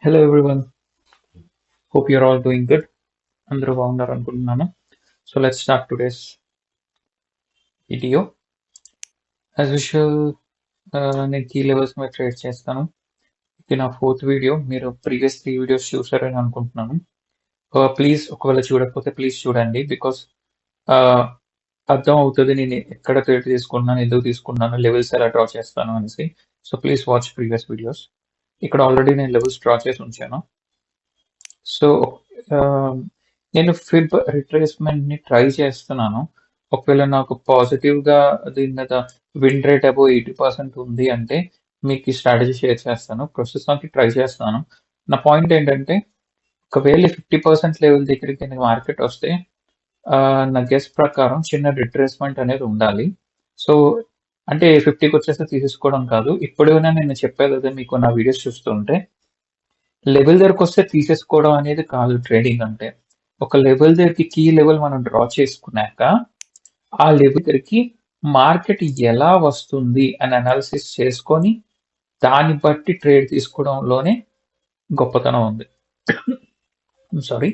Hello everyone. Hope you're all doing good. అందరూ బాగున్నారు అనుకుంటున్నాను. So let's start today's video. As usual, నేను key levels మీద trade చేస్తాను. ఇది నా ఫోర్త్ వీడియో. మీరు ప్రీవియస్ 3 వీడియోస్ చూసారని అనుకుంటున్నాను. ప్లీజ్ ఒకవేళ చూడకపోతే ప్లీజ్ చూడండి బికాస్ అర్థం అవుతుంది నేను ఎక్కడ ట్రేడ్ తీసుకున్నాను, ఎందుకు తీసుకున్నాను, లెవెల్స్ ఎలా డ్రా చేస్తాను అనేసి. So please watch previous videos. ఇక్కడ ఆల్రెడీ నేను లెవెల్స్ డ్రా చేసి ఉంచాను. సో నేను ఫిబ్ రిట్రేస్మెంట్ని ట్రై చేస్తున్నాను. ఒకవేళ నాకు పాజిటివ్గా దీని మీద విన్ రేట్ అబౌవ్ 80% ఉంది అంటే మీకు ఈ స్ట్రాటజీ షేర్ చేస్తాను. ప్రస్తుతానికి ట్రై చేస్తాను. నా పాయింట్ ఏంటంటే ఒకవేళ 50% లెవెల్ దగ్గరికి కనుక మార్కెట్ వస్తే నా గెస్ ప్రకారం చిన్న రిట్రేస్మెంట్ అనేది ఉండాలి. సో అంటే 50కి వచ్చేస్తే తీసేసుకోవడం కాదు. ఇప్పుడైనా నేను చెప్పేది అదే మీకు నా వీడియోస్ చూస్తుంటే లెవెల్ దగ్గరకు వస్తే తీసేసుకోవడం అనేది కాదు ట్రేడింగ్ అంటే. ఒక లెవెల్ దగ్గరికి కీ లెవెల్ మనం డ్రా చేసుకున్నాక ఆ లెవెల్ దగ్గరికి మార్కెట్ ఎలా వస్తుంది అని అనాలిసిస్ చేసుకొని దాన్ని బట్టి ట్రేడ్ తీసుకోవడంలోనే గొప్పతనం ఉంది. సారీ.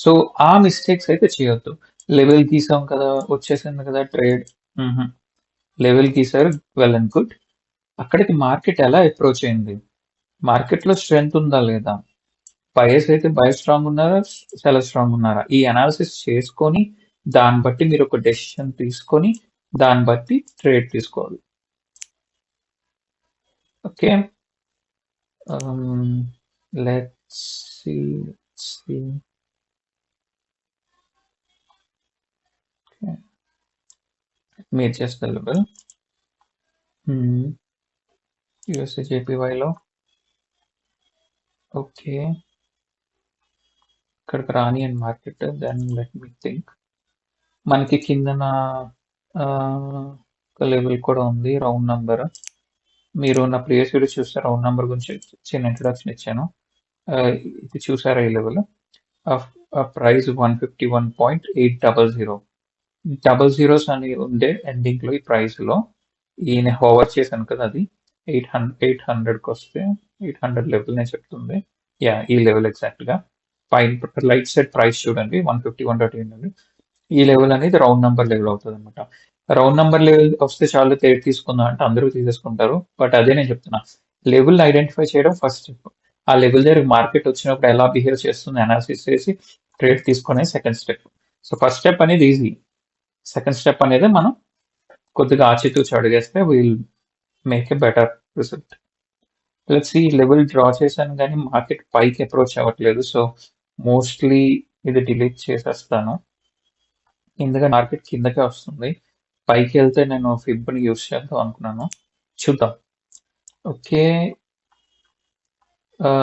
సో ఆ మిస్టేక్స్ అయితే చేయొద్దు. లెవెల్ గీసాం కదా, వచ్చేసింది కదా ట్రేడ్. లెవెల్ గీసారు, వెల్ అండ్ గుడ్. అక్కడికి మార్కెట్ ఎలా అప్రోచ్ అయింది, మార్కెట్లో స్ట్రెంగ్త్ ఉందా లేదా, బయర్స్ అయితే బయర్ స్ట్రాంగ్ ఉన్నారా, సెలర్ స్ట్రాంగ్ ఉన్నారా, ఈ అనాలిసిస్ చేసుకొని దాన్ని బట్టి మీరు ఒక డెసిషన్ తీసుకొని దాన్ని బట్టి ట్రేడ్ తీసుకోవాలి. Okay, let's see. మీరు చేస్తే లెవెల్ యూఎస్ఏ జేపీవైలో ఓకే, ఇక్కడికి రాని and market. Then let me think. మనకి కిందన ఒక లెవెల్ కూడా ఉంది, రౌండ్ నెంబర్. మీరు నా ప్రీవియస్ వీడియో చూస్తే రౌండ్ నెంబర్ గురించి చిన్న ఇంట్రొడక్షన్ ఇచ్చాను. ఇది చూసారా ఈ లెవెల్? ప్రైస్ 151.800. డబల్ జీరోస్ అని ఉండే ఎండింగ్లో ఈ ప్రైస్లో ఈయన హోవర్ చేశాను కదా, అది 800కి వస్తే 800 లెవెల్ నేను చెప్తుంది. యా, ఈ లెవెల్ ఎగ్జాక్ట్గా పైన రైట్ సైడ్ ప్రైస్ చూడండి 151.800. ఈ లెవెల్ అనేది రౌండ్ నెంబర్ లెవెల్ అవుతుంది అనమాట. రౌండ్ నెంబర్ లెవెల్ వస్తే చాలు ట్రేడ్ తీసుకుందాం అంటే అందరూ తీసేసుకుంటారు. బట్ అదే నేను చెప్తున్నా, లెవెల్ ఐడెంటిఫై చేయడం ఫస్ట్ స్టెప్. ఆ లెవెల్ దగ్గర మార్కెట్ వచ్చినప్పుడు ఎలా బిహేవ్ చేస్తుంది అనాలిసిస్ చేసి ట్రేడ్ తీసుకునే second step. So first step అనేది ఈజీ, సెకండ్ స్టెప్ అనేది మనం కొద్దిగా ఆచితూచి అడిగేస్తే will make a better result. Let's ఈ లెవెల్ డ్రా చేశాను కానీ మార్కెట్ పైకి అప్రోచ్ అవ్వట్లేదు. సో మోస్ట్లీ ఇది డిలీట్ చేసేస్తాను, ఎందుకంటే మార్కెట్ కిందకే వస్తుంది. పైకి వెళ్తే నేను ఫిబ్ని యూస్ చేద్దాం అనుకున్నాను, చూద్దాం. ఓకే,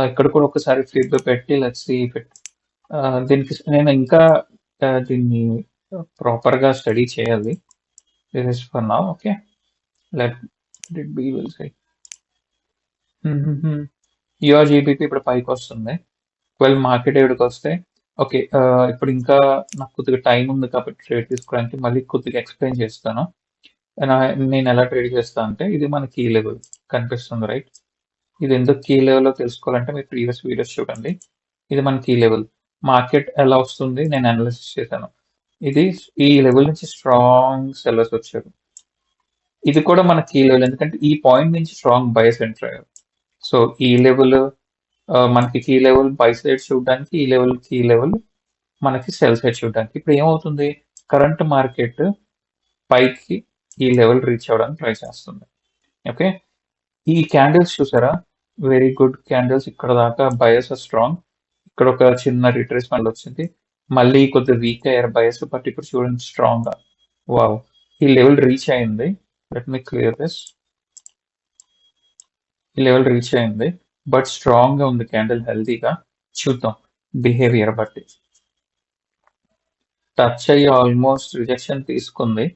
ఇక్కడ కూడా ఒకసారి ఫిబ్ పెట్టి లెట్స్ సీ దీనికి నేను ఇంకా దీన్ని ప్రాపర్గా స్టడీ చేయాలి. This is for now. Okay, let it be will say UR GBP ఇప్పుడు పైకి వస్తుంది. ఒకవేళ మార్కెట్ ఎక్కడికి వస్తే ఓకే, ఇప్పుడు ఇంకా నాకు కొద్దిగా టైం ఉంది కాబట్టి ట్రేడ్ తీసుకోవడానికి మళ్ళీ కొద్దిగా ఎక్స్ప్లెయిన్ చేస్తాను. నేను ఎలా ట్రేడ్ చేస్తాను అంటే, ఇది మన కీ లెవెల్ కనిపిస్తుంది రైట్. ఇది ఎందుకు కీ లెవెల్లో తెలుసుకోవాలంటే మీరు ప్రీవియస్ వీడియోస్ చూడండి. ఇది మన కీ లెవెల్. మార్కెట్ ఎలా వస్తుంది నేను అనాలిసిస్ చేశాను. ఇది ఈ లెవెల్ నుంచి స్ట్రాంగ్ సెల్లర్స్ వచ్చారు. ఇది కూడా మన కీ లెవెల్, ఎందుకంటే ఈ పాయింట్ నుంచి స్ట్రాంగ్ బయర్స్ ఎంటర్ అయ్యారు. సో ఈ లెవెల్ మనకి కీ లెవెల్ బై సైడ్ చూడడానికి, ఈ లెవెల్ కీ లెవెల్ మనకి సెల్ సైడ్ చూడడానికి. ఇప్పుడు ఏమవుతుంది, కరెంట్ మార్కెట్ పైకి ఈ లెవెల్ రీచ్ అవ్వడానికి ట్రై చేస్తుంది. ఓకే, ఈ క్యాండిల్స్ చూసారా, వెరీ గుడ్ క్యాండిల్స్. ఇక్కడ దాకా బయర్స్ స్ట్రాంగ్, ఇక్కడ ఒక చిన్న రిట్రేస్మెంట్ వచ్చింది, మళ్ళీ కొద్దిగా వీక్ అయ్యారు బయర్స్. బట్ ఇప్పుడు చూడండి స్ట్రాంగ్ గా, వావ్, ఈ లెవెల్ రీచ్ అయింది. Let me clear this. ఈ లెవెల్ రీచ్ అయింది బట్ స్ట్రాంగ్ గా ఉంది క్యాండిల్, హెల్తీగా. చూద్దాం బిహేవియర్ బట్టి. టచ్ అయ్యి ఆల్మోస్ట్ రిజెక్షన్ తీసుకుంది.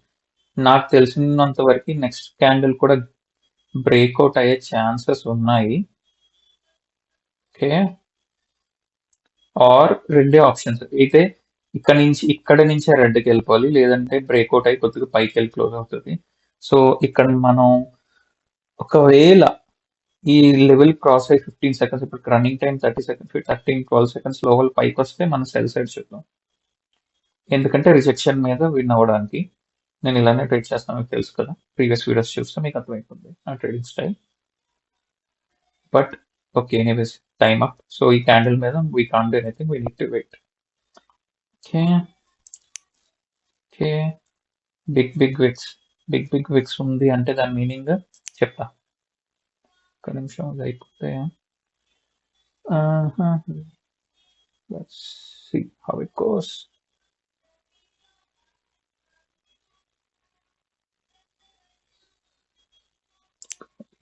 నాకు తెలిసినంత వరకు నెక్స్ట్ క్యాండిల్ కూడా బ్రేక్అవుట్ అయ్యే ఛాన్సెస్ ఉన్నాయి. ఓకే, ఆర్ రెండే ఆప్షన్స్, అయితే ఇక్కడ నుంచే రెడ్కి వెళ్ళిపోవాలి, లేదంటే బ్రేక్అవుట్ అయ్యి కొద్దిగా పైకి వెళ్ళి క్లోజ్ అవుతుంది. సో ఇక్కడ మనం ఒకవేళ ఈ లెవెల్ క్రాస్ అయ్యి 15 సెకండ్స్ ఇప్పుడు రన్నింగ్ టైం 30 సెకండ్స్ 12 సెకండ్స్ లోపల పైకి వస్తే మనం సెల్ సైడ్ చూద్దాం. ఎందుకంటే రిజెక్షన్ మీద విన్ అవ్వడానికి నేను ఇలానే ట్రేడ్ చేస్తాను, మీకు తెలుసు కదా, ప్రీవియస్ వీడియోస్ చూస్తే మీకు అర్థమైపోతుంది నా trading style. But okay, anyways time up. So ఈ క్యాండిల్ మీద we can't do anything, we need to wait. Okay okay, big wicks ఉంది అంటే దాని మీనింగ్ చెప్తా. ఒక నిమిషం అది అయిపోతే let's see how it goes.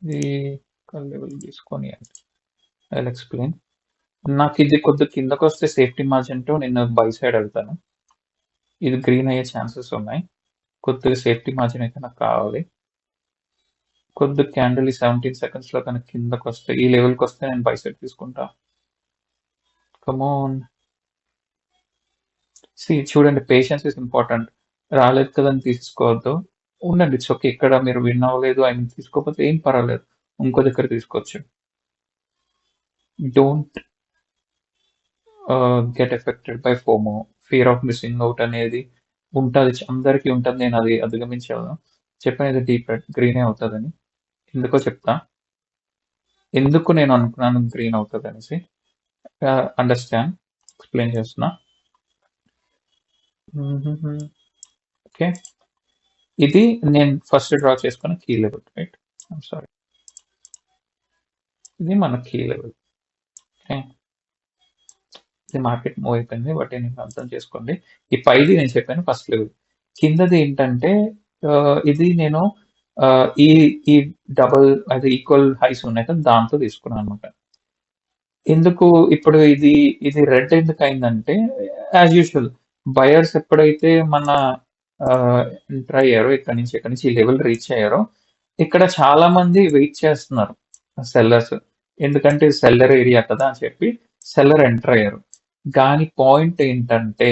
ఇది లెవెల్ తీసుకొని ఐ విల్ ఎక్స్ప్లెయిన్. నాకు ఇది కొద్దిగా కిందకు వస్తే సేఫ్టీ మార్జిన్తో నేను బై సైడ్ వెళ్తాను. ఇది గ్రీన్ అయ్యే ఛాన్సెస్ ఉన్నాయి. కొద్దిగా సేఫ్టీ మార్జిన్ అయితే నాకు కావాలి. కొద్దిగా క్యాండిల్ ఈ 17 సెకండ్స్లో కనుక కిందకు వస్తే ఈ లెవెల్కి వస్తే నేను బై సైడ్ తీసుకుంటా. కమోన్ సి, చూడండి, పేషెన్స్ ఇస్ ఇంపార్టెంట్. రాలేదు కదా అని తీసుకోవద్దు, ఉండండి. It's okay. ఇక్కడ మీరు విన్ అవ్వలేదు ఐ మీన్ తీసుకోకపోతే ఏం పర్వాలేదు, ఇంకో దగ్గర తీసుకోవచ్చు. Don't get affected by FOMO, fear of missing out అనేది ఉంటుంది, అందరికీ ఉంటుంది. నేను అది అధిగమించాను. చెప్పినది డీప్ రెడ్ గ్రీనే అవుతుందని. ఎందుకో చెప్తా, ఎందుకు నేను అనుకున్నాను గ్రీన్ అవుతుంది అనేసి. అండర్స్టాండ్, ఎక్స్ప్లెయిన్ చేస్తున్నా. ఓకే, ఇది నేను ఫస్ట్ డ్రా చేసుకున్న కీ లెవెల్, రైట్? సారీ, ఇది మన కీ లెవెల్. ఓకే, ఇది మార్కెట్ మూవ్ అయిపోయింది, బట్ నేను అర్థం చేసుకోండి. ఈ పైది నేను చెప్పాను ఫస్ట్ లెవెల్. కిందది ఏంటంటే ఇది నేను ఈ ఈ డబుల్ అది ఈక్వల్ హైస్ ఉన్నాయి కదా, దాంతో తీసుకున్నాను అనమాట. ఎందుకు ఇప్పుడు ఇది ఇది రెడ్ ఎందుకు అయిందంటే, యాజ్ యూజువల్ బయర్స్ ఎప్పుడైతే మన ఎంటర్ అయ్యారో, ఇక్కడి నుంచి ఈ లెవెల్ రీచ్ అయ్యారో, ఇక్కడ చాలా మంది వెయిట్ చేస్తున్నారు సెల్లర్స్. ఎందుకంటే సెల్లర్ ఏరియా కదా అని చెప్పి సెల్లర్ ఎంటర్ అయ్యారు. కానీ పాయింట్ ఏంటంటే,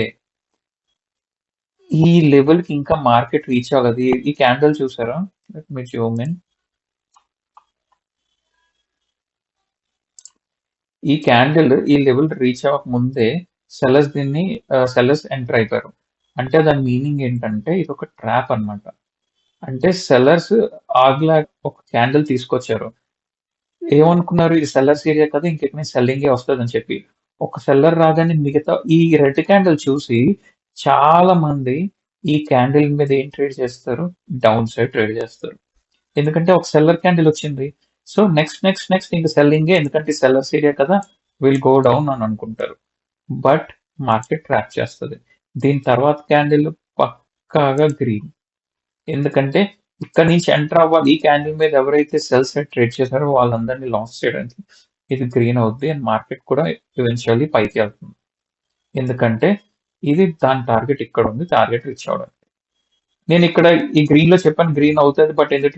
ఈ లెవెల్ కి ఇంకా మార్కెట్ రీచ్ అవ్వదు. ఈ క్యాండిల్ చూసారా, మీరు జూమ్ ఇన్. ఈ క్యాండిల్ ఈ లెవెల్ రీచ్ అవ్వక ముందే సెల్లర్స్ ఎంటర్ అయిపోయారు. అంటే దాని మీనింగ్ ఏంటంటే ఇది ఒక ట్రాప్ అన్నమాట. అంటే సెల్లర్స్ ఆగ్లా ఒక క్యాండిల్ తీసుకొచ్చారు. ఏమనుకున్నారు, ఇది సెల్లర్స్ ఏరియా కదా, ఇంకెక్కడ సెల్లింగే వస్తుందని చెప్పి. ఒక సెల్లర్ రాగానే మిగతా ఈ రెడ్ క్యాండిల్ చూసి చాలా మంది ఈ క్యాండిల్ మీద ఏం ట్రేడ్ చేస్తారు, డౌన్ సైడ్ ట్రేడ్ చేస్తారు. ఎందుకంటే ఒక సెల్లర్ క్యాండిల్ వచ్చింది, సో నెక్స్ట్ ఇంకా సెల్లింగే, ఎందుకంటే సెల్లర్స్ ఏరియా కదా, విల్ గో డౌన్ అని అనుకుంటారు. బట్ మార్కెట్ ట్రాప్ చేస్తుంది. దీని తర్వాత క్యాండిల్ పక్కాగా గ్రీన్, ఎందుకంటే ఇక్కడ నుంచి ఎంటర్ అవ్వాలి. ఈ క్యాండిల్ మీద ఎవరైతే సెల్ సైడ్ ట్రేడ్ చేశారో వాళ్ళందరినీ లాస్ చేయడానికి ఇది గ్రీన్ అవుద్ది, అండ్ మార్కెట్ కూడా ఈవెన్చువల్లీ పైకి వెళ్తుంది. ఎందుకంటే ఇది దాని టార్గెట్ ఇక్కడ ఉంది, టార్గెట్ రీచ్ అవడానికి. నేను ఇక్కడ ఈ గ్రీన్ లో చెప్పాను గ్రీన్ అవుతుంది, బట్ ఎందుకు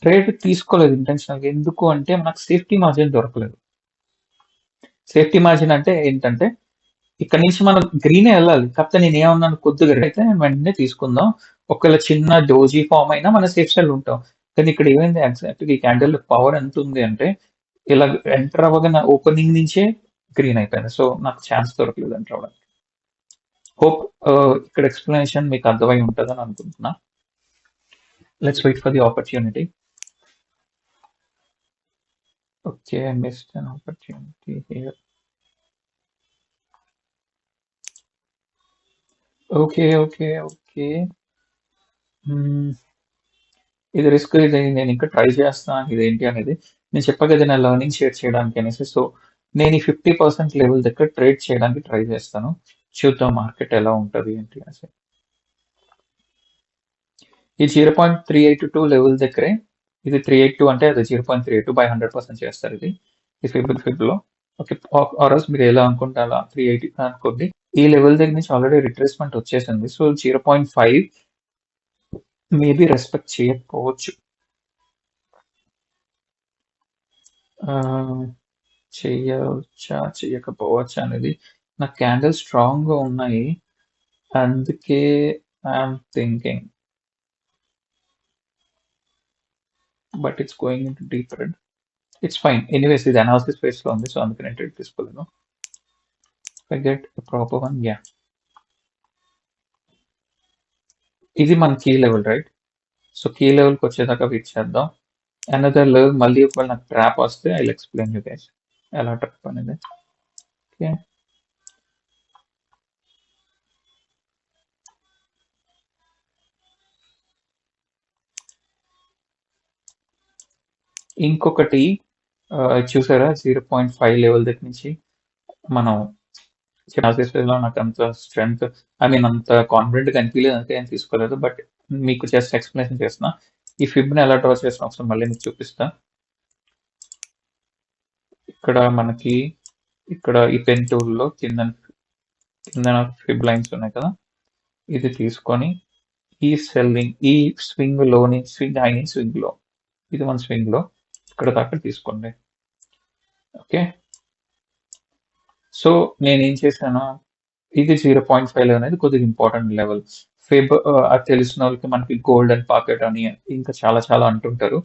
ట్రేడ్ తీసుకోలేదు ఇంటెన్షనల్గా. ఎందుకు అంటే మనకు సేఫ్టీ మార్జిన్ దొరకలేదు. సేఫ్టీ మార్జిన్ అంటే ఏంటంటే, ఇక్కడ నుంచి మనం గ్రీనే వెళ్ళాలి, కాకపోతే నేను ఏమన్నాను, కొద్దిగా అయితే నేను వెంటనే తీసుకుందాం, ఒకవేళ చిన్న డోజీ ఫామ్ అయినా మన సేఫ్ సైడ్ ఉంటాం. కానీ ఇక్కడ ఏమైంది, ఎగ్జాక్ట్గా ఈ క్యాండిల్ పవర్ ఎంత ఉంది అంటే, ఇలా ఎంటర్ అవ్వగానే ఓపెనింగ్ నుంచే గ్రీన్ అయిపోయింది. సో నాకు ఛాన్స్ దొరకలేదు ఎంటర్ అవ్వడానికి. హోప్ ఇక్కడ ఎక్స్ప్లెనేషన్ మీకు అర్థమై ఉంటుందని అనుకుంటున్నా. Let's wait for the opportunity. Okay, I missed an opportunity here. Okay. ఇది రిస్క్, ఇది నేను ఇంకా ట్రై చేస్తాను ఇదేంటి అనేది. నేను చెప్పా కదా నా లెర్నింగ్ షేర్ చేయడానికి అనేసి. సో నేను ఈ 50% లెవెల్ దగ్గర ట్రేడ్ చేయడానికి ట్రై చేస్తాను. చూద్దాం మార్కెట్ ఎలా ఉంటుంది ఏంటి అనేసి. ఈ 0.382 లెవెల్ దగ్గరే, ఇది 382 అంటే అది 0.382 బై 100% చేస్తారు ఇది ఈ ఫిబ్లో. ఓకే, ఆర్ఎస్ మీరు ఎలా అనుకుంటే అలా 380 అనుకోండి. ఈ లెవెల్ దగ్గర నుంచి ఆల్రెడీ రిట్రేస్మెంట్ వచ్చేసింది. సో 0.5 మేబీ రెస్పెక్ట్ చేయకపోవచ్చు, చేయవచ్చా చేయకపోవచ్చా అనేది. నా క్యాండిల్ స్ట్రాంగ్ గా ఉన్నాయి, అందుకే I'm thinking but it's going in to deep red. It's fine anyways, ఇది అనాలిసిస్ ఫేస్ లో ఉంది, సో అందుకని నేను ట్రేడ్ తీసుకోలేను. I get proper one, yeah. ఇది మన key level right. So key లెవెల్కి వచ్చేదాకా వెయిట్ చేద్దాం. అనదర్ లెవెల్ మళ్ళీ ఒకవేళ నాకు ట్రాప్ వస్తే ఐ ఎక్స్ప్లెయిన్ యూ గైస్ ఎలా ట్రాప్ అనేది. ఓకే, ఇంకొకటి చూసారా 0.5 లెవెల్ దగ్గర నుంచి మనం లో నాకు అంత స్ట్రెంగ్త్, ఐ మీన్ అంత కాన్ఫిడెంట్ గా అనిపించలేదు, అంతే ఏం తీసుకోలేదు. బట్ మీకు జస్ట్ ఎక్స్ప్లెనేషన్ చేస్తున్నా. ఈ ఫిబ్ని ఎలా డ్రా చేసిన అవసరం మళ్ళీ మీకు చూపిస్తా. ఇక్కడ మనకి ఇక్కడ ఈ పెన్ టూల్లో కింద ఫిబ్ లైన్స్ ఉన్నాయి కదా, ఇది తీసుకొని ఈ సెల్లింగ్ ఈ స్వింగ్ లోని స్వింగ్ హైని స్వింగ్ లో, ఇది మన స్వింగ్ లో ఇక్కడ దాకా తీసుకోండి. ఓకే, సో నేనేం చేశాను, ఇది 0.5 అనేది కొద్దిగా ఇంపార్టెంట్ లెవెల్. ఫిబ్ అది తెలిసిన వాళ్ళకి మనకి గోల్డెన్ పాకెట్ అని ఇంకా చాలా చాలా అంటుంటారు.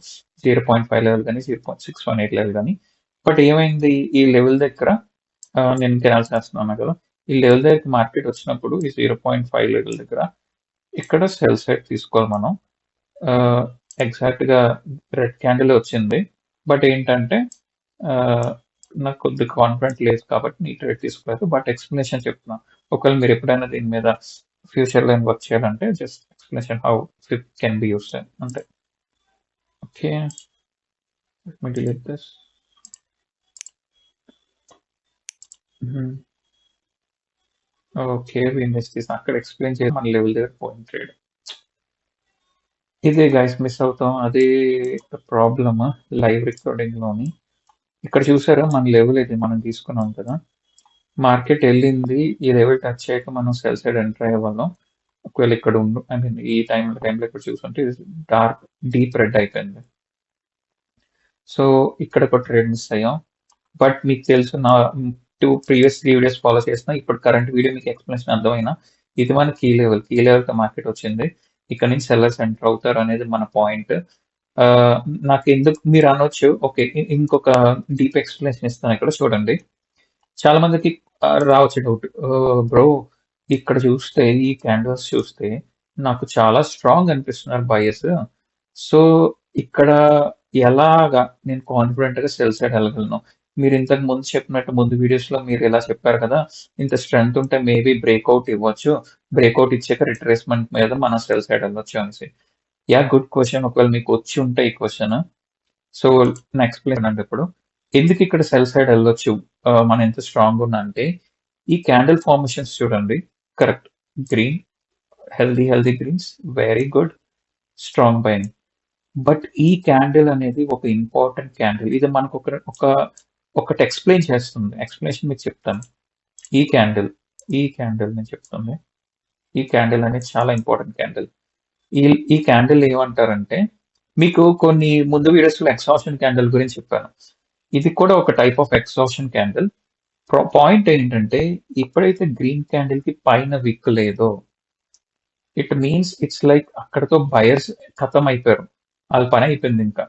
0.5 లెవెల్ కానీ 0.618 లెవెల్ కానీ. బట్ ఏమైంది, ఈ లెవెల్ దగ్గర నేను కెనాల్ చేస్తున్నాను కదా, ఈ లెవెల్ దగ్గర మార్కెట్ వచ్చినప్పుడు ఈ 0.5 లెవెల్ దగ్గర ఇక్కడ సెల్ సైడ్ తీసుకోవాలి మనం. ఎగ్జాక్ట్ గా రెడ్ క్యాండిల్ వచ్చింది. బట్ ఏంటంటే నాకు కొద్దిగా కాన్ఫిడెంట్ లేదు కాబట్టి నీ ట్రేడ్ తీసుకోలేదు. బట్ ఎక్స్ప్లెనేషన్ చెప్తున్నా, ఒకవేళ మీరు ఎప్పుడైనా దీని మీద ఫ్యూచర్ లో వర్క్ చేయాలంటే just explanation how flip can be use అంతే. Okay, let me delete this. Okay, అక్కడ ఎక్స్ప్లెయిన్ చేసి మన లెవెల్ దగ్గర పోయింది ట్రేడ్. ఇదే గైస్ మిస్ అవుతాం, అదే ప్రాబ్లమ్ లైవ్ రికార్డింగ్ లోని. ఇక్కడ చూసారా మన లెవెల్ ఇది మనం తీసుకున్నాం కదా, మార్కెట్ వెళ్ళింది, ఈ లెవెల్ టచ్ చేయక మనం సెల్ సైడ్ ఎంటర్ అయ్యే వాళ్ళం. ఒకవేళ ఇక్కడ ఉండు, ఐ మీన్ ఈ టైంలో ఇక్కడ చూసుకుంటే డార్క్ డీప్ రెడ్ అయిపోయింది. సో ఇక్కడ ఒక ట్రేడ్ మిస్ అయ్యాం. బట్ మీకు తెలుసు, నా 2 ప్రీవియస్ వీడియోస్ ఫాలో చేసిన, ఇప్పుడు కరెంట్ వీడియో మీకు ఎక్స్ప్లెనేషన్ అర్థమైనా, ఇది మన కీ లెవెల్ మార్కెట్ వచ్చింది, ఇక్కడ నుంచి సెల్లర్స్ ఎంటర్ అవుతారు అనేది మన పాయింట్. నాకు ఎందుకు మీరు అనొచ్చు, ఓకే ఇంకొక డీప్ ఎక్స్ప్లెనేషన్ ఇస్తాను ఇక్కడ చూడండి. చాలా మందికి రావచ్చు డౌట్, బ్రో ఇక్కడ చూస్తే ఈ క్యాండిల్స్ చూస్తే నాకు చాలా స్ట్రాంగ్ అనిపిస్తున్నారు బయర్స్, సో ఇక్కడ ఎలాగా నేను కాన్ఫిడెంట్ గా సెల్ సైడ్ వెళ్ళగలను. మీరు ఇంతకు ముందు చెప్పినట్టు ముందు వీడియోస్ లో మీరు ఇలా చెప్పారు కదా, ఇంత స్ట్రెంగ్త్ ఉంటే మేబీ బ్రేక్అవుట్ ఇవ్వచ్చు, బ్రేక్అవుట్ ఇచ్చాక రిట్రేస్మెంట్ మీద మనం సెల్ సైడ్ వెళ్ళొచ్చు అనేసి. Yeah, good question. ఒకవేళ మీకు వచ్చి ఉంటే ఈ క్వశ్చన్, సో నా ఎక్స్ప్లెయిన్ అంటే ఇప్పుడు ఎందుకు ఇక్కడ సెల్ సైడ్ వెళ్ళొచ్చు, మనం ఎంత స్ట్రాంగ్ ఉన్నా అంటే, ఈ క్యాండిల్ ఫార్మేషన్స్ చూడండి, correct green, healthy greens, very good, strong buying. But ఈ క్యాండిల్ అనేది ఒక ఇంపార్టెంట్ క్యాండిల్, ఇది మనకు ఒకటి ఎక్స్ప్లెయిన్ చేస్తుంది. ఎక్స్ప్లెనేషన్ మీకు చెప్తాను. ఈ క్యాండిల్ నేను చెప్తుంది, ఈ క్యాండిల్ అనేది చాలా ఇంపార్టెంట్ క్యాండిల్. ఈ క్యాండిల్ ఏమంటారంటే, మీకు కొన్ని ముందు వీడియోస్ లో ఎక్సాషన్ క్యాండిల్ గురించి చెప్పాను, ఇది కూడా ఒక టైప్ ఆఫ్ ఎక్సాషన్ క్యాండిల్. పాయింట్ ఏంటంటే, ఎప్పుడైతే గ్రీన్ క్యాండిల్ కి పైన విక్ లేదో, ఇట్ మీన్స్ ఇట్స్ లైక్ అక్కడతో బయర్స్ ఖతం అయిపోయారు, వాళ్ళ పని అయిపోయింది ఇంకా.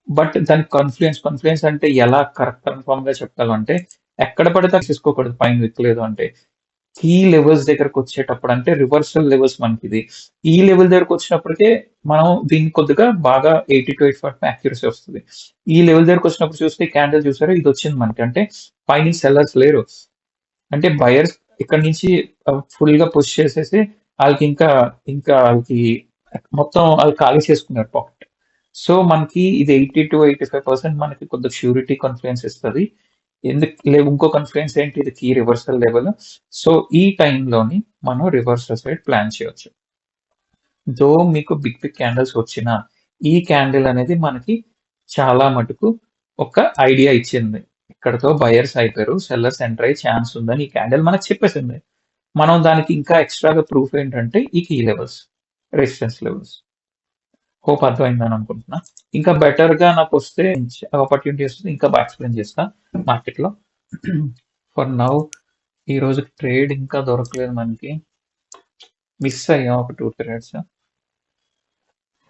బట్ దాని కాన్ఫ్లుయెన్స్ అంటే ఎలా కరెక్ట్ కన్ఫామ్ గా చెప్పాలంటే, ఎక్కడ పడితే తీసుకోకూడదు పైన విక్ లేదు అంటే. కీ లెవెల్స్ దగ్గరకు వచ్చేటప్పుడు అంటే రివర్సల్ లెవెల్స్ మనకి ఇది, ఈ లెవెల్ దగ్గరకు వచ్చినప్పటికే మనం దీన్ని కొద్దిగా బాగా 80 to 85% యాక్యురసీ వస్తుంది. ఈ లెవెల్ దగ్గరకు వచ్చినప్పుడు చూస్తే క్యాండిల్ చూసారా, ఇది వచ్చింది మనకి, అంటే పైన సెల్లర్స్ లేరు, అంటే బయర్స్ ఇక్కడ నుంచి ఫుల్ గా పుష్ చేసేసి వాళ్ళకి ఇంకా వాళ్ళకి మొత్తం వాళ్ళు ఖాళీ చేసుకున్నారు పాకెట్. సో మనకి ఇది 80 to 85% మనకి కొద్దిగా ష్యూరిటీ కాన్ఫిడెన్స్ ఇస్తుంది. ఇంకో కాన్ఫిడెన్స్ ఏంటి, ఇది కీ రివర్సల్ లెవెల్. సో ఈ టైంలోని మనం రివర్సల్ సైడ్ ప్లాన్ చేయొచ్చు. దో మీకు బిగ్ క్యాండిల్స్ వచ్చిన ఈ క్యాండిల్ అనేది మనకి చాలా మటుకు ఒక ఐడియా ఇచ్చింది, ఇక్కడతో బయర్స్ అయిపోయారు, సెల్లర్స్ ఎంటర్ అయ్యే ఛాన్స్ ఉందని ఈ క్యాండిల్ మనకు చెప్పేసింది. మనం దానికి ఇంకా ఎక్స్ట్రాగా ప్రూఫ్ ఏంటంటే ఈ key levels, resistance levels. Hope అర్థమైందని అనుకుంటున్నా. ఇంకా బెటర్ గా నాకు వస్తే ఆపర్చునిటీ వస్తుంది ఇంకా బాగా ఎక్స్ప్లెయిన్ చేస్తా మార్కెట్ లో. ఫర్ నౌ ఈ రోజు ట్రేడ్ ఇంకా దొరకలేదు మనకి, మిస్ అయ్యాం ఒక 2 ట్రేడ్స్.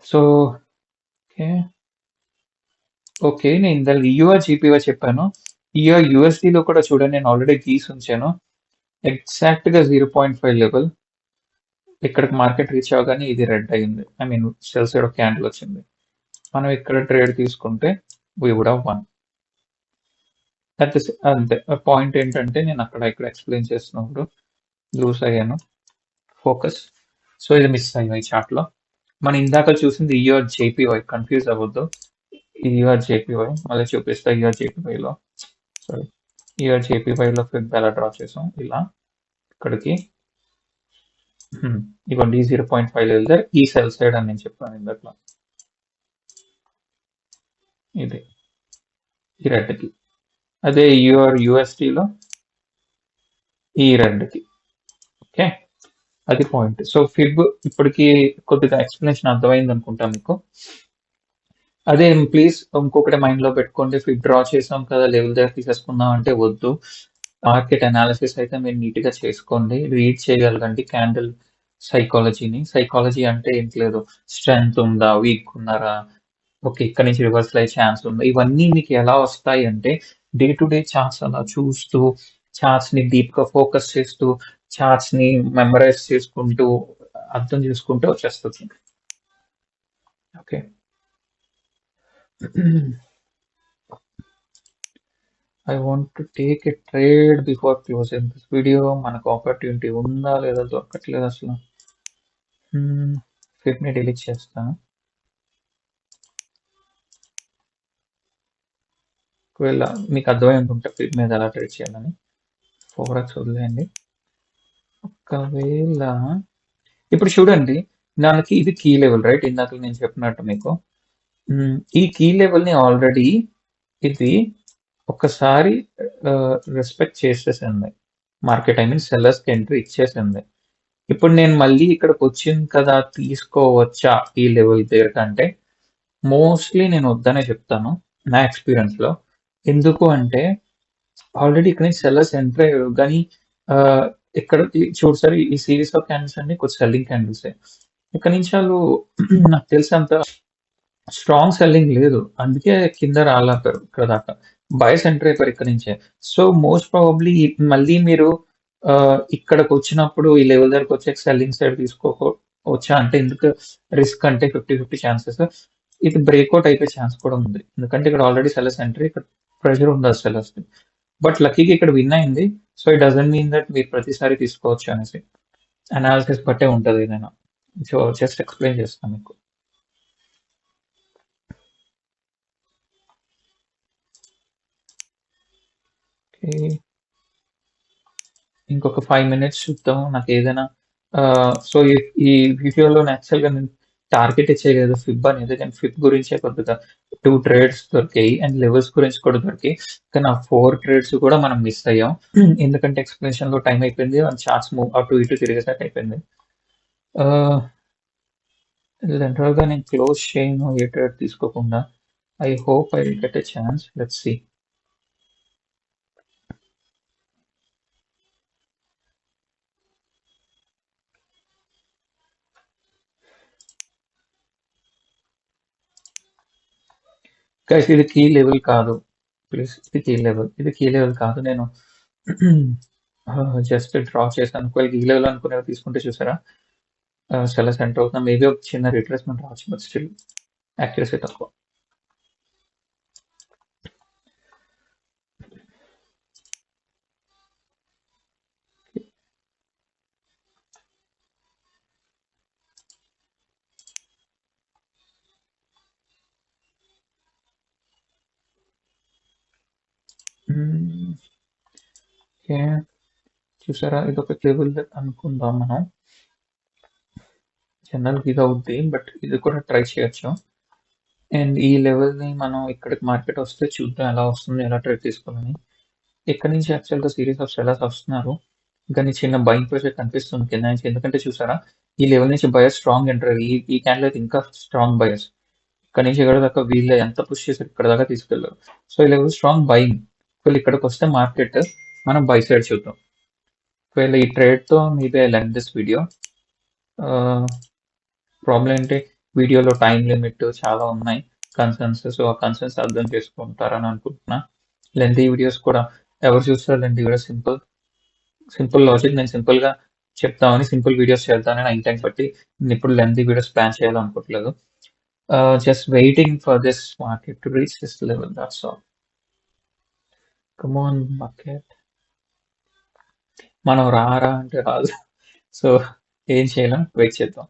So okay, okay. నేను ఇందాక ఈయూఆర్, జీపీవై చెప్పాను. ఈయూఆర్ యూఎస్డీలో కూడా చూడండి నేను ఆల్రెడీ గీసి ఉంచాను. ఎగ్జాక్ట్‌గా 0.5 లెవెల్. ఇక్కడికి మార్కెట్ రీచ్ అవ్వగానే ఇది రెడ్ అయింది. ఐ మీన్ సెల్ సైడ్ ఒక క్యాండిల్ వచ్చింది. మనం ఇక్కడ ట్రేడ్ తీసుకుంటే వి వుడ్ హావ్ వన్. అంతే. పాయింట్ ఏంటంటే నేను ఇక్కడ ఎక్స్‌ప్లెయిన్ చేస్తున్నప్పుడు లూజ్ అయ్యాను. ఫోకస్. సో ఇది మిస్ అయ్యాం ఈ చార్ట్‌లో. మనం ఇందాక చూసింది ఈయూఆర్, జేపీవై కన్‌ఫ్యూజ్ అవ్వద్దు. ఈయూఆర్, జేపీవై మళ్ళీ చూపిస్తా ఈయూఆర్, జేపీవైలో. సారీ. ఈయూఆర్, జేపీవైలో ఫిబ్ ఎలా డ్రా చేసాం ఇలా ఇక్కడికి. ఇవ్వండి ఈ 0.5 వెళ్తే ఈ సెల్ సైడ్ అని నేను చెప్పాను ఇందాక. ఇది ఈ రెడ్కి. అదే యూఆర్ యూఎస్టీలో ఈ రెడ్కి. ఓకే, అది పాయింట్. సో ఫిబ్ ఇప్పటికి కొద్దిగా ఎక్స్ప్లెనేషన్ అర్థమైంది అనుకుంటా మీకు. అదే ప్లీజ్ ఇంకొకటి మైండ్లో పెట్టుకోండి, ఫిబ్ డ్రా చేసాం కదా లెవెల్ దగ్గర తీసేసుకుందాం అంటే వద్దు. మార్కెట్ అనాలిసిస్ అయితే మీరు నీట్గా చేసుకోండి, రీడ్ చేయగలగండి క్యాండిల్ సైకాలజీని. సైకాలజీ అంటే ఏం లేదు, స్ట్రెంగ్త్ ఉందా, వీక్ ఉన్నారా, ఓకే ఇక్కడ నుంచి రివర్సల్ అయ్యే ఛాన్స్ ఉంది, ఇవన్నీ మీకు ఎలా వస్తాయి అంటే డే టు డే చార్ట్స్ అలా చూస్తూ, చార్ట్స్ ని డీప్ గా ఫోకస్ చేస్తూ, చార్ట్స్ ని మెమరైజ్ చేసుకుంటూ, అర్థం చేసుకుంటూ వచ్చేస్తుంది. Okay. I want to take a trade before closing this video. మనకు ఆపర్చునిటీ ఉందా లేదా దొరకట్లేదు అసలు. ఫిబ్ని డిలీట్ చేస్తాను. ఒకవేళ మీకు అర్థమై అనుకుంటే ఫిబ్ మీద ఎలా ట్రేడ్ చేయాలని. ఫోరెక్స్ వదిలేయండి. ఒకవేళ ఇప్పుడు చూడండి, దానికి ఇది కీ లెవెల్ రైట్, ఇందాక నేను చెప్పినట్టు మీకు. ఈ కీ లెవెల్ని ఆల్రెడీ ఇది ఒకసారి రెస్పెక్ట్ చేసేసింది మార్కెట్, ఐ మీన్ సెల్లర్స్కి ఎంట్రీ ఇచ్చేసింది. ఇప్పుడు నేను మళ్ళీ ఇక్కడికి వచ్చింది కదా తీసుకోవచ్చా ఈ లెవెల్ దగ్గర కంటే, మోస్ట్లీ నేను వద్దనే చెప్తాను నా ఎక్స్పీరియన్స్లో. ఎందుకు అంటే ఆల్రెడీ ఇక్కడ నుంచి సెల్లర్స్ ఎంటర్ అయ్యారు, కానీ ఇక్కడ చూడసారి ఈ సిరీస్ ఆఫ్ క్యాండిల్స్ అన్ని కొంచెం సెల్లింగ్ క్యాండిల్స్. ఇక్కడ నుంచి వాళ్ళు నాకు తెలిసి అంత స్ట్రాంగ్ సెల్లింగ్ లేదు, అందుకే కింద రాలేపారు ఇక్కడ దాకా. బయస్ ఎంటర్ అయిపోయారు ఇక్కడ నుంచే. సో మోస్ట్ ప్రాబబ్లీ మళ్ళీ మీరు ఇక్కడికి వచ్చినప్పుడు ఈ లెవెల్ దగ్గరకు వచ్చే సెల్లింగ్ సైడ్ తీసుకోవచ్చా అంటే, ఎందుకు రిస్క్ అంటే 50-50 ఛాన్సెస్. ఇది బ్రేక్అవుట్ అయిపోయే ఛాన్స్ కూడా ఉంది, ఎందుకంటే ఇక్కడ ఆల్రెడీ సెల్లర్స్ ఎంట్రీ, ఇక్కడ ప్రెషర్ ఉంది సెల్లర్స్. బట్ లక్కీగా ఇక్కడ విన్ అయింది. So it doesn't mean that మీరు ప్రతిసారి తీసుకోవచ్చు అనేసి. అనాలిసిస్ బట్టే ఉంటుంది ఏదైనా. సో జస్ట్ ఎక్స్ప్లెయిన్ చేస్తాను మీకు. ఇంకొక 5 minutes చూద్దాం. నాకు ఏదైనా సో ఈ వీడియోలో యాక్చువల్గా నేను టార్గెట్ ఇచ్చేయలేదు ఫిబ్ అనేది, కానీ ఫిబ్ గురించే కొద్దిగా 2 ట్రేడ్స్ దొరికాయి అండ్ లెవెల్స్ గురించి కూడా దొరికాయి, కానీ ఆ 4 ట్రేడ్స్ కూడా మనం మిస్ అయ్యాం. ఎందుకంటే ఎక్స్ప్లెనేషన్ లో టైం అయిపోయింది, చార్ట్స్ మూవ్ అటు ఇటు తిరిగేసాక అయిపోయింది. జనరల్ గా నేను క్లోజ్ చేయను ఏ ట్రేడ్ తీసుకోకుండా. I hope I will get a chance, let's see. Guys ఇది కీ లెవెల్ కాదు ప్లీజ్, ఇది కీ లెవెల్ కాదు. నేను జస్ట్ డ్రా చేస్తాను. ఒకవేళ కీ లెవెల్ అనుకునేవి తీసుకుంటే చూసారా చాలా సెంటర్ అవుతున్నా, మేబీ ఒక చిన్న రిట్రేస్మెంట్ రావచ్చు, బట్ స్టిల్ యాక్యురసీ తక్కువ. చూసారా ఇది ఒక లెవెల్ అనుకుందాం మనం. జనరల్ ఇది అవుద్ది, బట్ ఇది కూడా ట్రై చేయొచ్చు. అండ్ ఈ లెవెల్ని మనం ఇక్కడికి మార్కెట్ వస్తే చూద్దాం ఎలా వస్తుంది, ఎలా ట్రేడ్ తీసుకోవాలని. ఇక్కడ నుంచి యాక్చువల్గా సిరీస్ ఆఫ్ సెలర్స్ వస్తున్నారు, కానీ చిన్న బయింగ్ ప్రెషర్ కనిపిస్తుంది కింద నుంచి. ఎందుకంటే చూసారా ఈ లెవెల్ నుంచి బయస్ స్ట్రాంగ్ ఎంటర్, ఈ క్యాండిల్ అయితే ఇంకా స్ట్రాంగ్ బయస్. ఇక్కడ నుంచి ఇక్కడ దాకా వీళ్ళు ఎంత పుష్ చేశారు ఇక్కడ దాకా తీసుకెళ్ళారు. సో ఈ లెవెల్ స్ట్రాంగ్ బయింగ్. ఒకవేళ ఇక్కడికి వస్తే మార్కెట్ మనం బై సైడ్ చూద్దాం. ఒకవేళ ఈ ట్రేడ్తో మీదే లెండ్ దిస్ వీడియో. ప్రాబ్లం ఏంటి, వీడియోలో టైం లిమిట్ చాలా ఉన్నాయి, కన్సర్న్స్. సో ఆ కన్సర్న్స్ అర్థం చేసుకుంటారని అనుకుంటున్నా. లెంతీ వీడియోస్ కూడా ఎవరు చూస్తారు? Lengthy videos simple logic. నేను సింపుల్గా చెప్తామని సింపుల్ వీడియోస్ చేద్దామని ఇంటెంట్ బట్టి నేను ఇప్పుడు లెంతీ వీడియోస్ ప్లాన్ చేయాలనుకోవట్లేదు. Just waiting for this market to reach this level, that's all. Come on market. మనం రారా అంటే రాదు. సో ఏం చేయలేం, వెయిట్ చేద్దాం.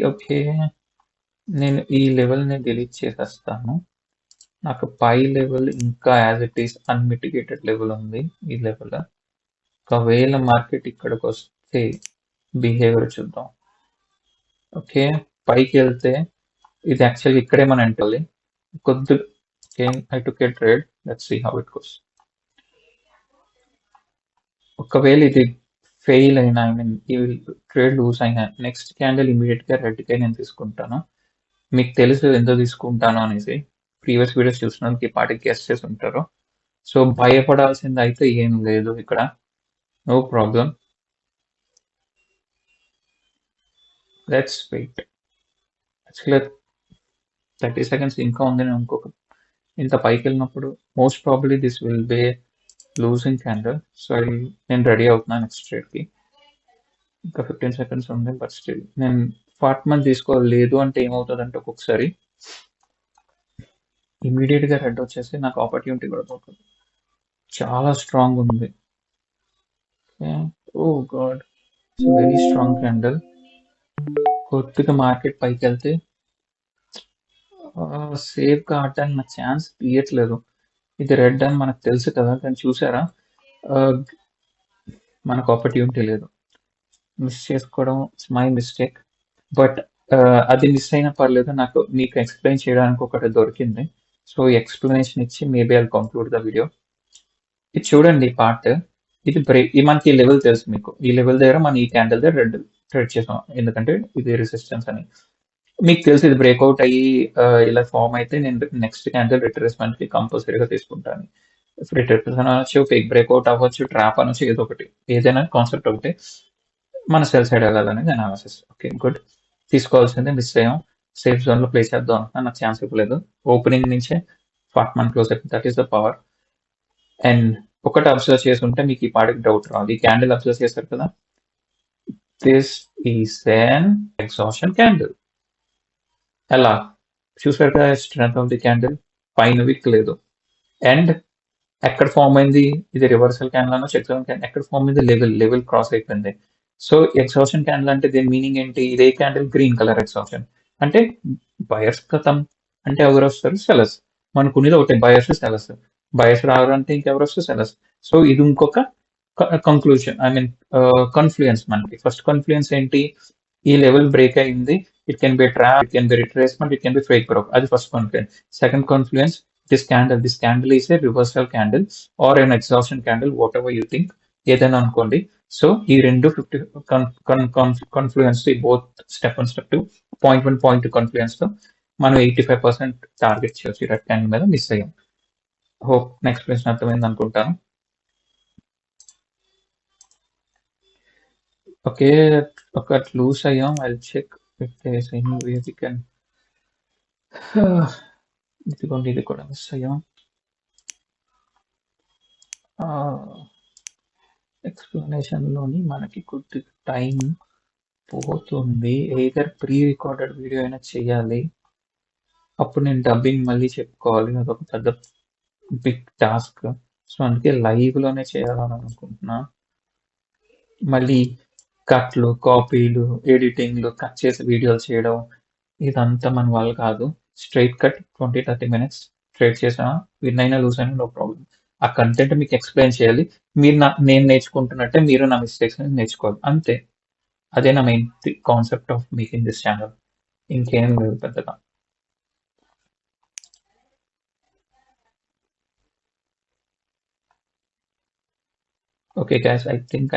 ఓకే, నేను ఈ లెవెల్ని డిలీట్ చేసేస్తాను. నాకు పై లెవెల్ ఇంకా as it is unmitigated level ఉంది. ఈ లెవెల్ ఒకవేళ మార్కెట్ ఇక్కడికి వస్తే బిహేవియర్ చూద్దాం. ఓకే, పైకి వెళ్తే ఇది యాక్చువల్గా ఇక్కడే మనం ఎంటాలి కొద్ది. I took a trade, let's see how it goes. ఒకవేళ ఇది ఫెయిల్ అయినా, ఐ మీన్ ఈ ట్రేడ్ లూజ్ అయినా, నెక్స్ట్ క్యాండిల్ ఇమీడియట్గా రెడ్కే నేను తీసుకుంటాను. మీకు తెలుసు ఎందుకు తీసుకుంటాను అనేసి, ప్రీవియస్ వీడియోస్ చూసినందుకు ఈ పాటికి గెస్ చేసి ఉంటారు. సో భయపడాల్సింది అయితే ఏం లేదు ఇక్కడ, నో ప్రాబ్లం. Let's wait. యాక్చువల్గా 30 seconds ఇంకా ఉంది. నేను ఇంకొక ఇంత పైకి వెళ్ళినప్పుడు most probably this will be losing candle. So నేను రెడీ అవుతున్నాను నెక్స్ట్ ట్రేడ్కి. ఇంకా 15 seconds ఉంది, బట్ స్టిల్ నేను ఫార్ట్మన్ తీసుకోలేదు అంటే ఏమవుతుంది అంటే ఒక్కొక్కసారి ఇమీడియట్గా రెడ్ వచ్చేసి నాకు ఆపర్చునిటీ కూడా పోతుంది. చాలా స్ట్రాంగ్ ఉంది. Oh god, it's very strong candle. కొద్దిగా మార్కెట్ పైకి వెళ్తే సేఫ్గా ఆడటానికి నాకు ఛాన్స్ తీయట్లేదు. ఇది రెడ్ అని మనకు తెలుసు కదా, కానీ చూసారా మనకు ఆపర్చునిటీ లేదు. మిస్ చేసుకోవడం ఇట్స్ మై మిస్టేక్. బట్ అది మిస్ అయినా పర్లేదు, నాకు మీకు ఎక్స్ప్లెయిన్ చేయడానికి ఒకటి దొరికింది. సో ఎక్స్ప్లెనేషన్ ఇచ్చి maybe I conclude the video. ఇది చూడండి పార్ట్, ఇది బ్రేక్. మనకి ఈ లెవెల్ తెలుసు మీకు, ఈ లెవెల్ దగ్గర మనం ఈ క్యాండిల్ దగ్గర రెడ్ ట్రేడ్ చేసాం, ఎందుకంటే ఇది రెసిస్టెన్స్ అని మీకు తెలుసు. ఇది బ్రేక్అవుట్ అయ్యి ఇలా ఫామ్ అయితే నేను నెక్స్ట్ క్యాండిల్ రిట్రేస్మెంట్ కి కంపల్సరీగా తీసుకుంటాను. రిట్రేస్మెంట్ అనొచ్చు, ఫేక్ బ్రేక్అవుట్ అవ్వచ్చు, ట్రాప్ అనొచ్చు, ఏదో ఒకటి, ఏదైనా కాన్సెప్ట్ ఒకటి. మన సెల్ సైడ్ వెళ్ళాలనేది అనాలిసిస్. ఓకే గుడ్, తీసుకోవాల్సిందే మిస్ అయ్యాం. సేఫ్ జోన్ లో ప్లే చేద్దాం అనుకున్నా, నాకు ఛాన్స్ ఇవ్వలేదు. ఓపెనింగ్ నుంచే ఫార్ట్మన్ క్లోజ్ అయిపోయింది. That is the power. And ఒకటి అబ్జర్వ్ చేసి ఉంటే మీకు ఈ పాటికి డౌట్ రాదు. ఈ క్యాండిల్ అబ్జర్వ్ చేశారు కదా, this is an exhaustion candle. ఎలా చూసారు కదా, స్ట్రెంత్ ఆఫ్ ది క్యాండిల్ పైన విక్ లేదు. అండ్ ఎక్కడ ఫామ్ అయింది, ఇది రివర్సల్ క్యాండిల్ అనొచ్చు, ఎగ్జాషన్ క్యాండిల్. ఎక్కడ ఫామ్ అయింది, లెవెల్ క్రాస్ అయిపోయింది. సో ఎగ్జాషన్ క్యాండిల్ అంటే దీని మీనింగ్ ఏంటి, ఇదే క్యాండిల్ గ్రీన్ కలర్ ఎగ్జాషన్ అంటే బయర్స్ కథం. అంటే ఎవరు వస్తారు, సెలర్స్. మనకు ఉన్నది ఒకటి, బయర్స్ సెలర్స్. బయర్స్ రావాలంటే ఇంకెవరు వస్తారు, సెలర్స్. సో ఇది ఇంకొక కంక్లూజన్, ఐ మీన్ కన్ఫ్లుయెన్స్. మనకి ఫస్ట్ కన్ఫ్లుయెన్స్ ఏంటి, ఈ లెవెల్ బ్రేక్ అయింది, it can be trap, it can be retracement, it can be fake broke. అది first confluence. Second confluence, this candle is a reversal candle or an exhaustion candle, whatever you think, ఏదైనా అనుకోండి. So ఈ రెండు 50 confluence, both step 1 step 2 0.1 0.2 confluence తో మనం 85% target చేయొచ్చు. Red candle మీద miss అయ్యాం. హోప్ నెక్స్ట్ క్వశ్చన్ అర్థమైంది అనుకుంటాను. ఓకే, ఒక లూస్ అయ్యాం. I check if there is any way we can. ఇదిగోండి, ఇది కూడా మిస్ అయ్యాం. ఎక్స్ప్లెనేషన్లోని మనకి కొద్ది టైం పోతుంది. ఎయిదర్ ప్రీ రికార్డెడ్ వీడియో అయినా చేయాలి, అప్పుడు నేను డబ్బింగ్ మళ్ళీ చెప్పుకోవాలి, అదొక పెద్ద బిగ్ టాస్క్. సో అందుకే లైవ్లోనే చేయాలని అనుకుంటున్నా. మళ్ళీ కట్లు, కాపీలు, ఎడిటింగ్లు, కట్ చేసి వీడియోలు చేయడం, ఇదంతా మన వల్ల కాదు. స్ట్రైట్ కట్ 20-30 minutes ట్రేడ్ చేసామా, విన్ అయినా లూజ్ అయినా నో ప్రాబ్లం. ఆ కంటెంట్ మీకు ఎక్స్ప్లెయిన్ చేయాలి, మీరు నేను నేర్చుకుంటున్నట్టే మీరు నా మిస్టేక్స్ నేర్చుకోవాలి, అంతే. అదే నా main concept of making this channel, ఇంకేం లేదు పెద్దగా. ఓకే గైస్, ఐ థింక్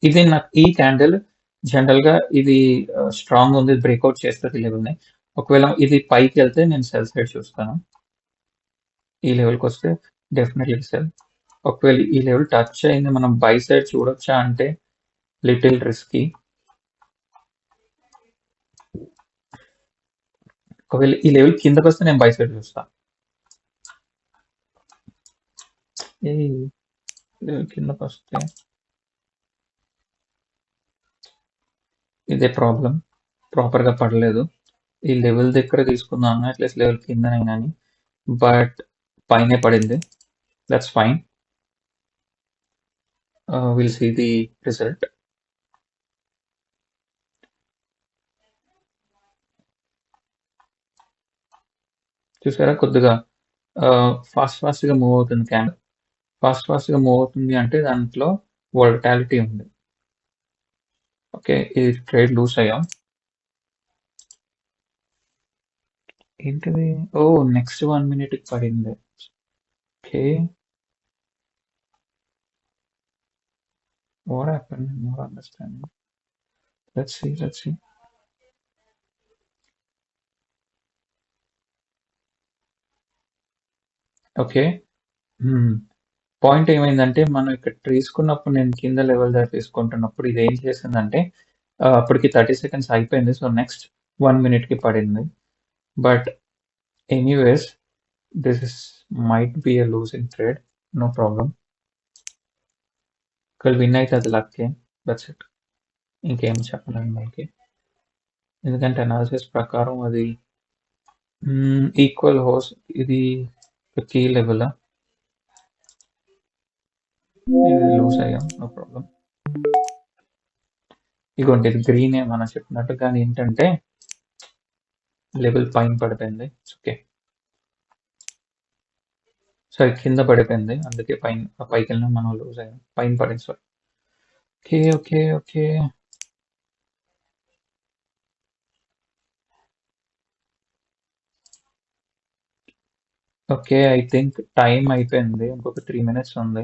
ఇది నాకు ఈ క్యాండిల్ జనరల్ గా ఇది స్ట్రాంగ్ ఉంది, బ్రేక్అవుట్ చేస్తుంది లెవెల్ని. ఒకవేళ ఇది పైకి వెళ్తే నేను సెల్ సైడ్ చూస్తాను. ఈ లెవెల్కి వస్తే డెఫినెట్లీ సెల్. ఒకవేళ ఈ లెవెల్ టచ్ అయింది, మనం బై సైడ్ చూడొచ్చా అంటే లిటిల్ రిస్కీ. ఒకవేళ ఈ లెవెల్ కిందకి వస్తే నేను బై సైడ్ చూస్తా. ఏ లెవెల్ కిందకి వస్తే ఇదే ప్రాబ్లం, ప్రాపర్గా పడలేదు. ఈ లెవెల్ దగ్గర తీసుకుందాం అట్లీస్ట్ లెవెల్ కిందనైనా అని, బట్ పైనే పడింది. That's fine. Will see the result. చూసారా కొద్దిగా ఫాస్ట్గా మూవ్ అవుతుంది క్యాండిల్. ఫాస్ట్గా మూవ్ అవుతుంది అంటే దాంట్లో వోలటాలిటీ ఉంది. ఓకే, ఇది ట్రేడ్ లూస్ అయ్యాం. ఏంటిది? ఓ నెక్స్ట్ 1 minute పడింది. Okay, what happened? Not understanding. Let's see. Okay, point ఏమైందంటే మనం ఇక్కడ తీసుకున్నప్పుడు, నేను కింద లెవెల్ దగ్గర తీసుకుంటున్నప్పుడు ఇది ఏం చేసిందంటే అప్పటికి 30 seconds అయిపోయింది. సో నెక్స్ట్ 1 minute పడింది. But anyways this is might be a losing trade, no problem. ఒకవేళ విన్ అయితే అది లక్కే, దట్స్ ఇట్. ఇంకేం చెప్పలేను మనకి, ఎందుకంటే అనాలిసిస్ ప్రకారం అది ఈక్వల్ హోస్, ఇది కీ లెవెల్, ఇది లూజ్ అయ్యాం, నో ప్రాబ్లం. ఇగోండి ఇది గ్రీనే మనం చెప్పినట్టు, కానీ ఏంటంటే లెవెల్ పైన పడిపోయింది. ఓకే, సరే కింద పడిపోయింది, అందుకే పైకి వెళ్ళినా మనం లూజ్ అయ్యాం, పైన పడింది. Sorry. Okay. Okay, I think time అయిపోయింది, ఇంకొక 3 minutes ఉంది.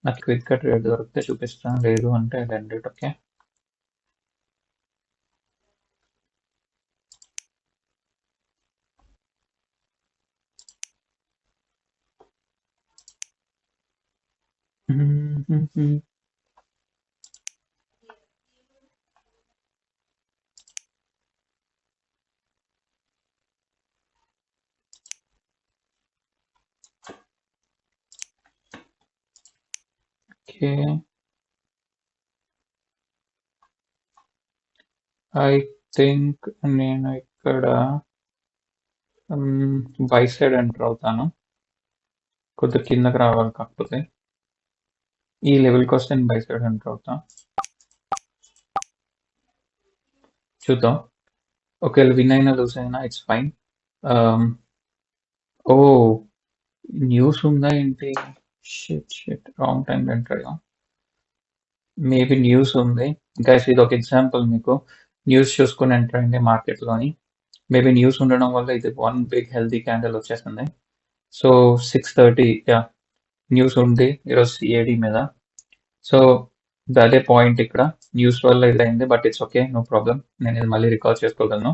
నాకు క్విక్గా ట్రేడ్ దొరికితే చూపిస్తాను, లేదు అంటే అది end it. Okay, okay. I think నేను ఇక్కడ బై సైడ్ ఎంటర్ అవుతాను, కొద్దిగా కిందకి రావాలి, కాకపోతే ఈ లెవెల్కి వస్తే నేను బై సైడ్ ఎంటర్ అవుతాను. చూద్దాం, ఒకవేళ విన్ అయినా లూజ్ అయినా ఇట్స్ ఫైన్. ఓ న్యూస్ ఉందా ఏంటి? షిట్ రాంగ్ టైం ఎంటర్ అయ్యాం. మేబీ న్యూస్ ఉంది గైస్, ఇది ఒక ఎగ్జాంపుల్, మీకు న్యూస్ చూసుకుని ఎంటర్ అయింది మార్కెట్లోని. మేబీ న్యూస్ ఉండడం వల్ల ఇది 1 big హెల్తీ క్యాండిల్ వచ్చేసింది. సో 6:30 న్యూస్ ఉంది ఈరోజు సిఏడి మీద. సో అదే పాయింట్, ఇక్కడ న్యూస్ వల్ల ఇదైంది, but it's okay, no problem. నేను ఇది మళ్ళీ రికాల్ చేసుకోగలను.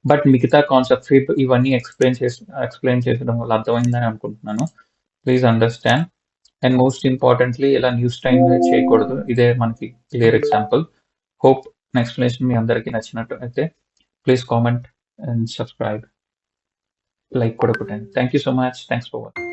బట్ మిగతా కాన్సెప్ట్ ఇవన్నీ ఎక్స్ప్లెయిన్ చేసడం వల్ల అర్థమైందని అనుకుంటున్నాను. Please understand. And most importantly ఇలా న్యూస్ టైం చేయకూడదు, ఇదే మనకి క్లియర్ ఎగ్జాంపుల్. హోప్ నా ఎక్స్ప్లెనేషన్ మీ అందరికీ నచ్చినట్టు అయితే please comment and subscribe, like కూడా కొట్టండి. Thank you so much, thanks for watching.